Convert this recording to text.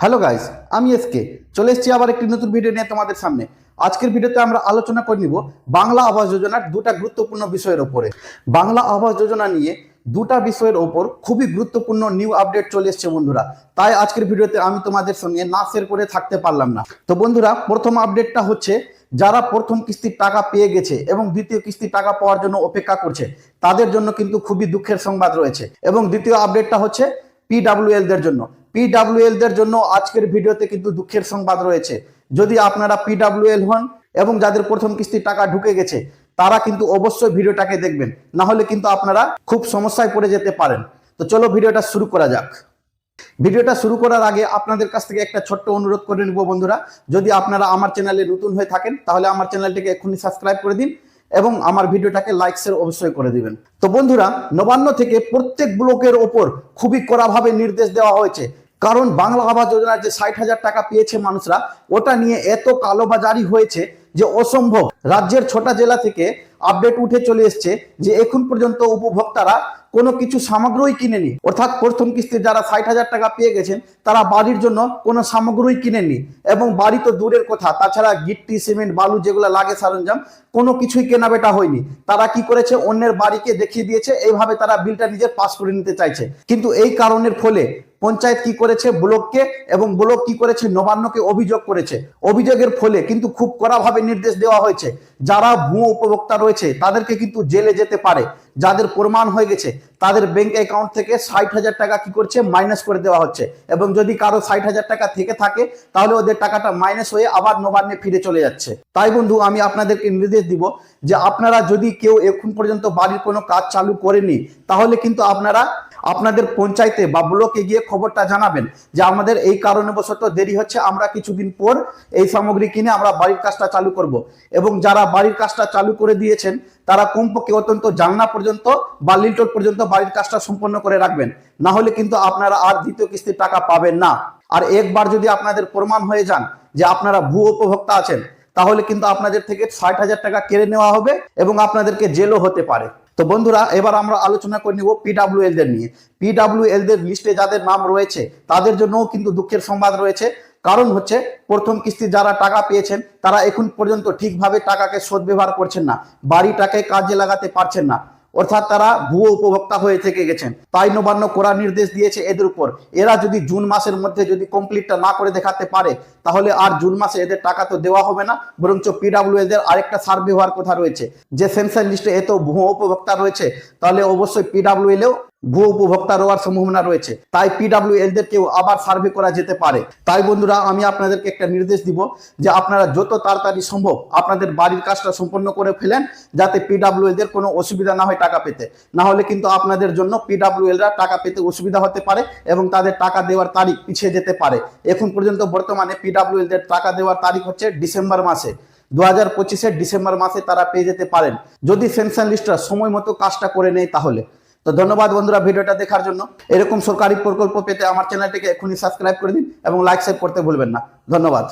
Hello guys, আমি SK চলে এসেছি আবার একটি নতুন ভিডিও নিয়ে তোমাদের সামনে। আজকের ভিডিওতে আমরা আলোচনা করে নিব বাংলা আবাস যোজনার দুটা গুরুত্বপূর্ণ বিষয়ের উপরে। বাংলা আবাস যোজনা নিয়ে দুটা বিষয়ের ওপর খুবই গুরুত্বপূর্ণ নিউ আপডেট চলে এসেছে বন্ধুরা। তাই আজকের ভিডিওতে আমি তোমাদের সঙ্গে না শেয়ার করে থাকতে পারলাম না। তো বন্ধুরা, প্রথম আপডেটটা হচ্ছে যারা প্রথম কিস্তির টাকা পেয়ে গেছে এবং দ্বিতীয় কিস্তির টাকা পাওয়ার জন্য অপেক্ষা করছে তাদের জন্য কিন্তু খুবই দুঃখের সংবাদ রয়েছে। এবং দ্বিতীয় আপডেটটা হচ্ছে পিডাব্লিউএল দের জন্য। পিডাব্লিউএল দের জন্য আজকের ভিডিওতে কিন্তু দুঃখের সংবাদ রয়েছে। যদি আপনারা পিডাব্লিউএল হন এবং যাদের প্রথম কিস্তির টাকা ঢুকে গেছে তারা কিন্তু অবশ্যই ভিডিওটাকে দেখবেন, না হলে কিন্তু আপনারা খুব সমস্যায় পড়ে যেতে পারেন। তো চলো ভিডিওটা শুরু করা যাক। ভিডিওটা শুরু করার আগে আপনাদের কাছ থেকে একটা ছোট্ট অনুরোধ করে নিব বন্ধুরা, যদি আপনারা আমার চ্যানেলে নতুন হয়ে থাকেন তাহলে আমার চ্যানেলটিকে এখনই সাবস্ক্রাইব করে দিন এবং আমার ভিডিওটাকে লাইক শেয়ার অবশ্যই করে দিবেন। তো বন্ধুরা, নবান্ন থেকে প্রত্যেক ব্লকের ওপর খুবই কড়াভাবে নির্দেশ দেওয়া হয়েছে, কারণ বাংলা আবাস যোজনার যে 60,000 টাকা পেয়েছে মানুষরা, ওটা নিয়ে এত কালোবাজারি হয়েছে যে অসম্ভব। রাজ্যের 6টা জেলা থেকে আপডেট উঠে চলে এসছে যে এখন পর্যন্ত উপভোক্তারা কোনো কিছু সামগ্রী কিনেনি, অর্থাৎ প্রথম কিস্তির যারা 60,000 টাকা পেয়ে গেছেন তারা বাড়ির জন্য কোনো সামগ্রী কিনেনি। এবং বাড়ি তো দূরের কথা, তাছাড়া গিট্টি সিমেন্ট বালু যেগুলো লাগে সরঞ্জাম কোনো কিছুই কেনাবেটা হয়নি। তারা কি করেছে, অন্যের বাড়িকে দেখিয়ে দিয়েছে, এইভাবে তারা বিলটা নিজের পাস করে নিতে চাইছে। কিন্তু এই কারণের ফলে পঞ্চায়েত কি করেছে ব্লককে, এবং ব্লক কি করেছে নবান্নকে অভিযোগ করেছে। অভিযোগের ফলে কিন্তু খুব কড়াভাবে নির্দেশ দেওয়া হয়েছে, যারা ভুয়ো উপভোক্তা রয়েছে তাদেরকে কিন্তু জেলে যেতে পারে। যাদের প্রমাণ হয়ে গেছে তাদের ব্যাংক অ্যাকাউন্ট থেকে 60,000 টাকা কি করছে, মাইনাস করে দেওয়া হচ্ছে। এবং যদি কারো 60,000 টাকা থেকে থাকে তাহলে ওদের টাকাটা মাইনাস হয়ে আবার নবান্নে ফিরে চলে যাচ্ছে। তাই বন্ধু, আমি আপনাদেরকে নির্দেশ দিব যে আপনারা যদি কেউ এখন পর্যন্ত বাড়ির কোনো কাজ চালু করেনি তাহলে কিন্তু আপনারা আপনাদের পঞ্চায়েতে বা ব্লকে গিয়ে খবরটা জানাবেন যে আমাদের এই কারণবশত দেরি হচ্ছে, আমরা কিছুদিন পর এই সামগ্রী কিনে আমরা বাড়ির কাজটা চালু করব। এবং যারা বাড়ির কাজটা চালু করে দিয়েছেন তারা কমপক্ষে অত্যন্ত জানলা পর্যন্ত বা লিলটোট পর্যন্ত বাড়ির কাজটা সম্পন্ন করে রাখবেন, না হলে কিন্তু আপনারা আর দ্বিতীয় কিস্তির টাকা পাবেন না। আর একবার যদি আপনাদের প্রমাণ হয়ে যান যে আপনারা ভুয়ো উপভোক্তা আছেন তাহলে কিন্তু আপনাদের থেকে 60,000 টাকা কেড়ে নেওয়া হবে এবং আপনাদেরকে জেলও হতে পারে। তো বন্ধুরা, এবার আমরা আলোচনা করে নিব পিডাব্লিউএল দের নিয়ে। পিডাব্লিউএল দের লিস্টে যাদের নাম রয়েছে তাদের জন্যও কিন্তু দুঃখের সংবাদ রয়েছে। কারণ হচ্ছে প্রথম কিস্তি যারা টাকা পেয়েছেন তারা এখন পর্যন্ত ঠিকভাবে টাকাকে সদ্ব্যবহার করছেন না, বাড়িটাকে কাজে লাগাতে পারছেন না, অর্থাৎ তারা ভুয়ো উপভোক্তা হয়ে থেকে গেছেন। তাই নবান্ন কড়া নির্দেশ দিয়েছে এদের উপর। এরা যদি জুন মাসের মধ্যে যদি কমপ্লিটটা না করে দেখাতে পারে তাহলে আর জুন মাসে এদের টাকা তো দেওয়া হবে না, বরঞ্চ পিডাব্লিউএল দের আরেকটা সার্ভে হওয়ার কথা রয়েছে। যে সেন্সার লিস্টে এত ভুয়ো উপভোক্তা রয়েছে তাহলে অবশ্যই পিডাব্লিউএলও ভুয়ো উপভোক্তা হওয়ার সম্ভাবনা রয়েছে। তাই পিডাব্লিউএল দেরকেও আবার সার্ভে করা যেতে পারে। তাই বন্ধুরা, আমি আপনাদেরকে একটা নির্দেশ দিব যে আপনারা যত তাড়াতাড়ি সম্ভব আপনাদের বাড়ির কাজটা সম্পন্ন করে ফেলেন, যাতে পিডাব্লিউএল দের কোনো অসুবিধা না হয় টাকা পেতে। না হলে কিন্তু আপনাদের জন্য পিডাব্লিউএলরা টাকা পেতে অসুবিধা হতে পারে এবং তাদের টাকা দেওয়ার তারিখ পিছিয়ে যেতে পারে। এখন পর্যন্ত বর্তমানে পিডাব্লিউএল দের টাকা দেওয়ার তারিখ হচ্ছে ডিসেম্বর মাসে, 2025-এর ডিসেম্বর মাসে তারা পেয়ে যেতে পারেন যদি সেনসাস লিস্টরা সময় মতো কাজটা করে নেয় তাহলে। তো ধন্যবাদ বন্ধুরা ভিডিওটা দেখার জন্য। এরকম সরকারি প্রকল্প পেতে আমার চ্যানেলটিকে এখনই সাবস্ক্রাইব করে দিন এবং লাইক শেয়ার করতে ভুলবেন না। ধন্যবাদ।